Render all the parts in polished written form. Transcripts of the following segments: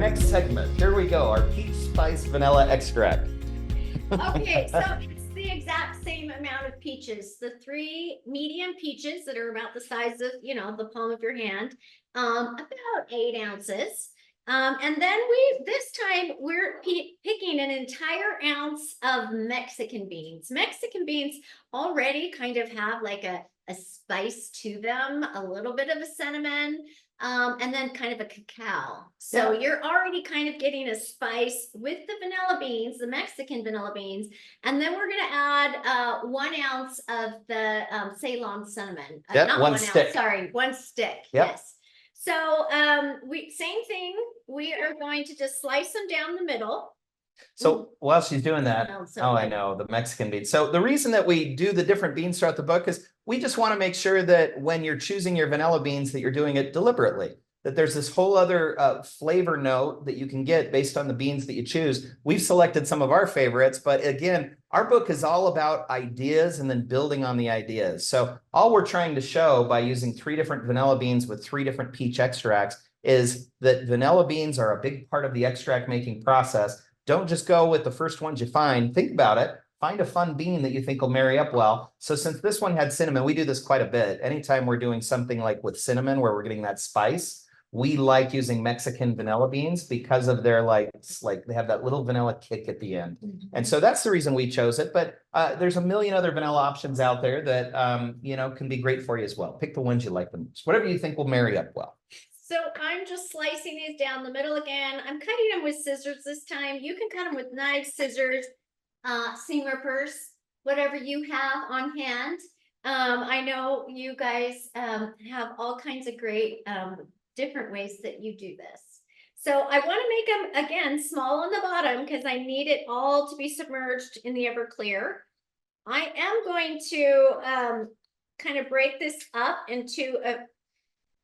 next segment. Here we go, our peach spice vanilla extract. Okay, so it's the exact same amount of peaches. The 3 medium peaches that are about the size of, the palm of your hand, about 8 ounces. And then this time we're picking an entire ounce of Mexican beans. Mexican beans already kind of have like a spice to them, a little bit of a cinnamon, and then kind of a cacao. So you're already kind of getting a spice with the vanilla beans, the Mexican vanilla beans. And then we're going to add 1 ounce of the Ceylon cinnamon. Not 1 stick. Ounce, sorry, 1 stick. Yes. So same thing. We are going to just slice them down the middle. So while she's doing that, I know, the Mexican beans. So the reason that we do the different beans throughout the book is we just want to make sure that when you're choosing your vanilla beans, that you're doing it deliberately, that there's this whole other flavor note that you can get based on the beans that you choose. We've selected some of our favorites, but again, our book is all about ideas and then building on the ideas. So all we're trying to show by using 3 different vanilla beans with 3 different peach extracts is that vanilla beans are a big part of the extract making process. Don't just go with the first ones you find. Think about it. Find a fun bean that you think will marry up well. So since this one had cinnamon, we do this quite a bit. Anytime we're doing something like with cinnamon, where we're getting that spice, we like using Mexican vanilla beans because of their like they have that little vanilla kick at the end. And so that's the reason we chose it. But there's a million other vanilla options out there that, can be great for you as well. Pick the ones you like the most, whatever you think will marry up well. So I'm just slicing these down the middle again. I'm cutting them with scissors this time. You can cut them with knives, scissors, seam rippers, whatever you have on hand. I know you guys have all kinds of great different ways that you do this. So I want to make them, again, small on the bottom because I need it all to be submerged in the Everclear. I am going to kind of break this up into a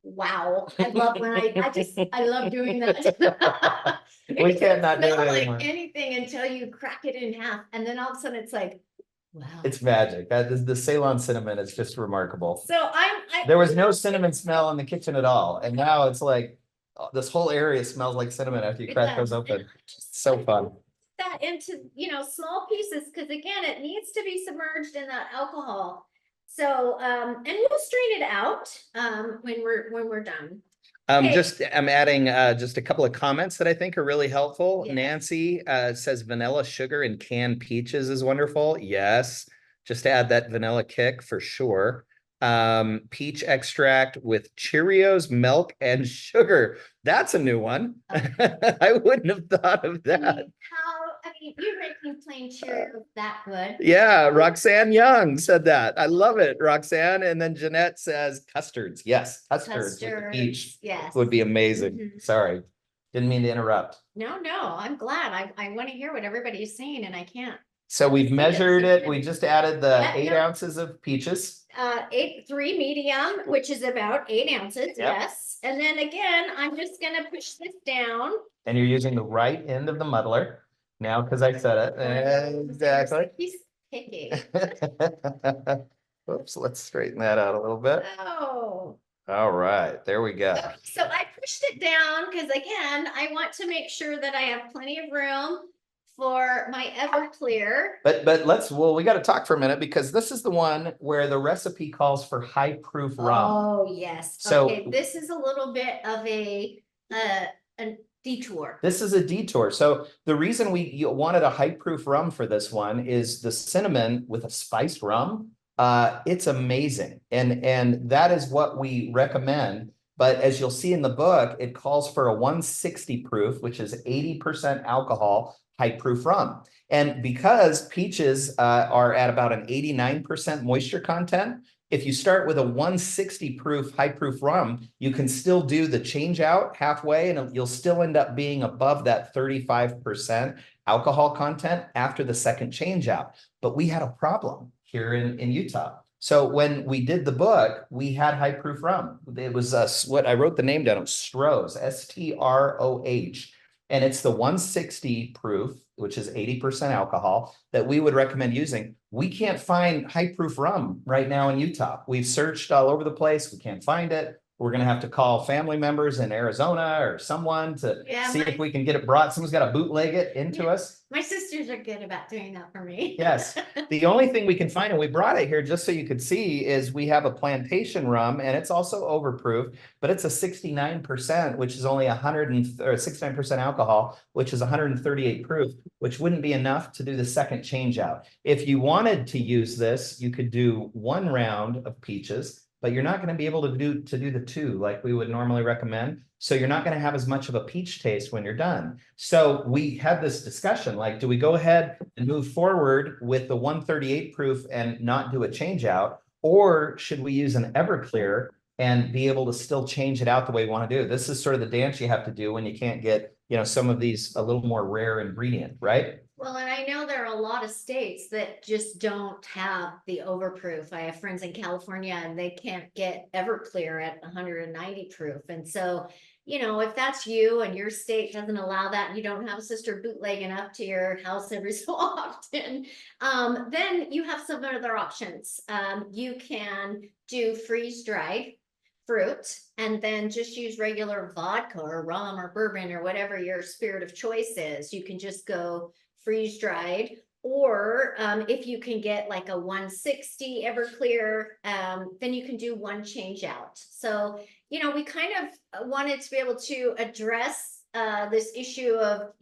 wow. I love when I love doing that. We can't not do it anymore. Like anything until you crack it in half. And then all of a sudden it's like, wow. It's magic. That is the Ceylon cinnamon. It's just remarkable. So there was no cinnamon smell in the kitchen at all. And now it's like this whole area smells like cinnamon after you crack those open. So fun. That into, small pieces. Cause again, it needs to be submerged in that alcohol. So, and we'll strain it out when we're done. Okay. I'm adding just a couple of comments that I think are really helpful. Yes. Nancy says vanilla sugar and canned peaches is wonderful. Yes, just to add that vanilla kick for sure. Peach extract with Cheerios, milk, and sugar. That's a new one. I wouldn't have thought of that. You're making plain Cheerios that good. Yeah, Roxanne Young said that. I love it, Roxanne. And then Jeanette says custards. Yes, custards with the peach would be amazing. Sorry, didn't mean to interrupt. No, I'm glad. I want to hear what everybody's saying and I can't. So we've measured it. We just added the 8 ounces of peaches. 3 medium, which is about 8 ounces. Yes. And then again, I'm just going to push this down. And you're using the right end of the muddler. Now, because I said it. Exactly. He's picky. Oops, let's straighten that out a little bit. Oh. All right, there we go. So I pushed it down because again, I want to make sure that I have plenty of room for my Everclear. But we got to talk for a minute because this is the one where the recipe calls for high proof rum. Oh, yes. So, okay, this is a little bit of a detour. This is a detour. So the reason we wanted a high proof rum for this one is the cinnamon with a spiced rum. It's amazing. And that is what we recommend. But as you'll see in the book, it calls for a 160 proof, which is 80% alcohol, high proof rum. And because peaches are at about an 89% moisture content, if you start with a 160 proof high proof rum, you can still do the change out halfway and you'll still end up being above that 35% alcohol content after the second change out. But we had a problem here in Utah. So when we did the book, we had high proof rum. It was what I wrote the name down, Stroh's, S-T-R-O-H. And it's the 160 proof, which is 80% alcohol, that we would recommend using. We can't find high proof rum right now in Utah. We've searched all over the place. We can't find it. We're gonna have to call family members in Arizona or someone to Yeah, see if we can get it brought. Someone's got to bootleg it into us. My sisters are good about doing that for me. Yes. The only thing we can find, and we brought it here just so you could see, is we have a plantation rum, and it's also overproof, but it's a 69%, which is only 69% alcohol, which is 138 proof, which wouldn't be enough to do the second change out. If you wanted to use this, you could do 1 round of peaches, but you're not going to be able to do the 2 like we would normally recommend. So you're not going to have as much of a peach taste when you're done. So we had this discussion, like, do we go ahead and move forward with the 138 proof and not do a change out? Or should we use an Everclear and be able to still change it out the way we want to do? This is sort of the dance you have to do when you can't get, some of these a little more rare ingredient, right? Well, and I know there are a lot of states that just don't have the overproof. I have friends in California and they can't get Everclear at 190 proof. And so, if that's you and your state doesn't allow that, and you don't have a sister bootlegging up to your house every so often, then you have some other options. You can do freeze-dried fruit and then just use regular vodka or rum or bourbon or whatever your spirit of choice is. You can just go freeze dried, or if you can get like a 160 Everclear, then you can do 1 change out. So, we kind of wanted to be able to address this issue of,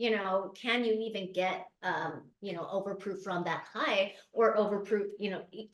can you even get, overproof from that high or overproof,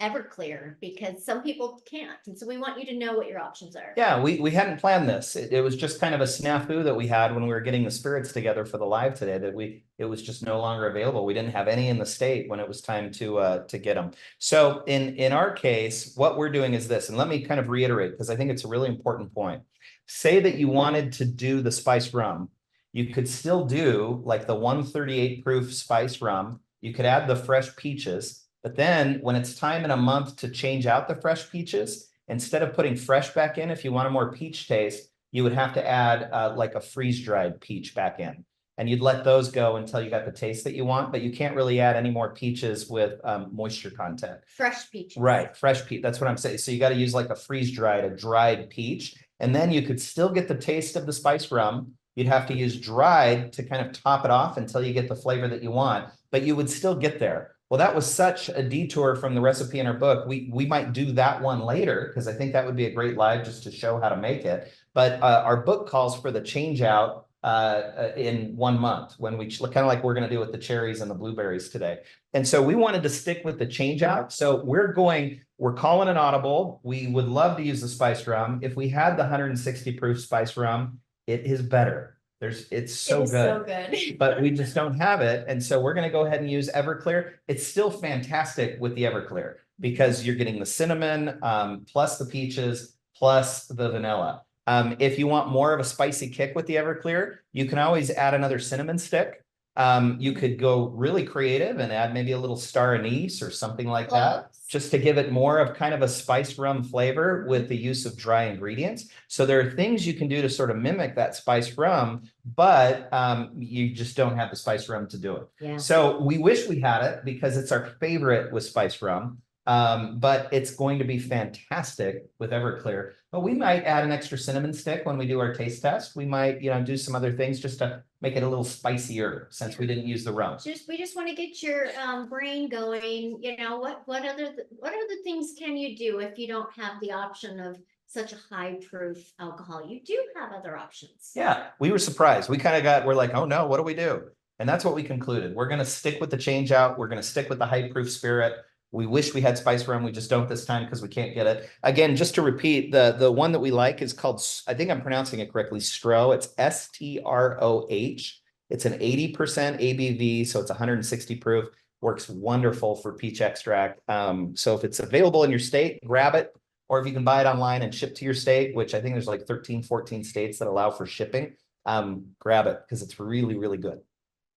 Everclear, because some people can't. And so we want you to know what your options are. Yeah, we hadn't planned this. It was just kind of a snafu that we had when we were getting the spirits together for the live today, that it was just no longer available. We didn't have any in the state when it was time to get them. So in our case, what we're doing is this, and let me kind of reiterate, because I think it's a really important point. Say that you wanted to do the spiced rum. You could still do like the 138 proof spiced rum. You could add the fresh peaches, but then when it's time in a month to change out the fresh peaches, instead of putting fresh back in, if you want a more peach taste, you would have to add like a freeze-dried peach back in. And you'd let those go until you got the taste that you want, but you can't really add any more peaches with moisture content. Fresh peaches. Right, fresh peach. That's what I'm saying. So you got to use like a freeze-dried, a dried peach, and then you could still get the taste of the spiced rum. You'd have to use dried to kind of top it off until you get the flavor that you want, but you would still get there. Well, that was such a detour from the recipe in our book. We might do that one later, because I think that would be a great live just to show how to make it. But our book calls for the change out in 1 month, when we kind of like we're going to do with the cherries and the blueberries today. And so we wanted to stick with the change out. So we're calling an audible. We would love to use the spiced rum. If we had the 160 proof spiced rum, it is better. It's so good, but we just don't have it. And so we're going to go ahead and use Everclear. It's still fantastic with the Everclear because you're getting the cinnamon, plus the peaches, plus the vanilla. If you want more of a spicy kick with the Everclear, you can always add another cinnamon stick. You could go really creative and add maybe a little star anise or something like that, just to give it more of kind of a spiced rum flavor with the use of dry ingredients. So there are things you can do to sort of mimic that spiced rum, but you just don't have the spiced rum to do it. Yeah. So we wish we had it because it's our favorite with spiced rum. But it's going to be fantastic with Everclear. But we might add an extra cinnamon stick when we do our taste test. We might, do some other things just to make it a little spicier, since we didn't use the rum. We just want to get your brain going. What other things can you do if you don't have the option of such a high proof alcohol? You do have other options. Yeah, we were surprised. We're like, oh no, what do we do? And that's what we concluded. We're going to stick with the change out. We're going to stick with the high proof spirit. We wish we had spice rum. We just don't this time because we can't get it. Again, just to repeat, the one that we like is called, I think I'm pronouncing it correctly, Stroh. It's STROH. It's an 80% ABV, so it's 160 proof. Works wonderful for peach extract. So if it's available in your state, grab it. Or if you can buy it online and ship to your state, which I think there's like 13, 14 states that allow for shipping, grab it because it's really, really good.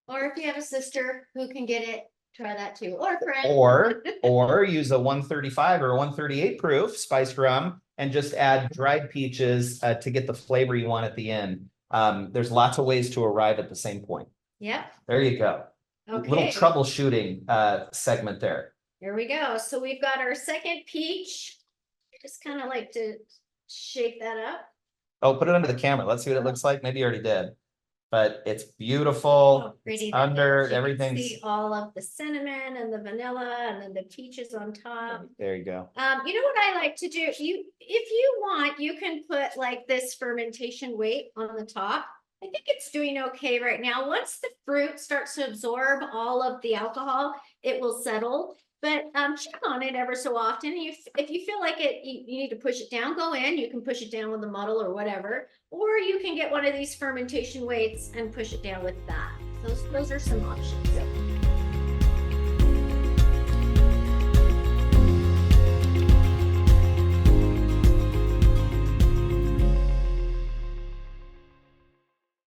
Or if you have a sister who can get it, try that too, or a friend. Or use a 135 or a 138 proof spiced rum and just add dried peaches to get the flavor you want at the end. There's lots of ways to arrive at the same point. Yep. There you go. Okay. Little troubleshooting segment there. Here we go. So we've got our second peach. Just kind of like to shake that up. Oh, put it under the camera. Let's see what it looks like. Maybe you already did. But it's beautiful. Pretty. It's under, You can everything's, see all of the cinnamon and the vanilla and then the peaches on top. there you go. You know what I like to do? If you want, you can put like this fermentation weight on the top. I think it's doing okay right now. Once the fruit starts to absorb all of the alcohol, it will settle. But check on it ever so often. If you feel like you need to push it down, go in. You can push it down with a muddle or whatever, or you can get one of these fermentation weights and push it down with that. Those are some options.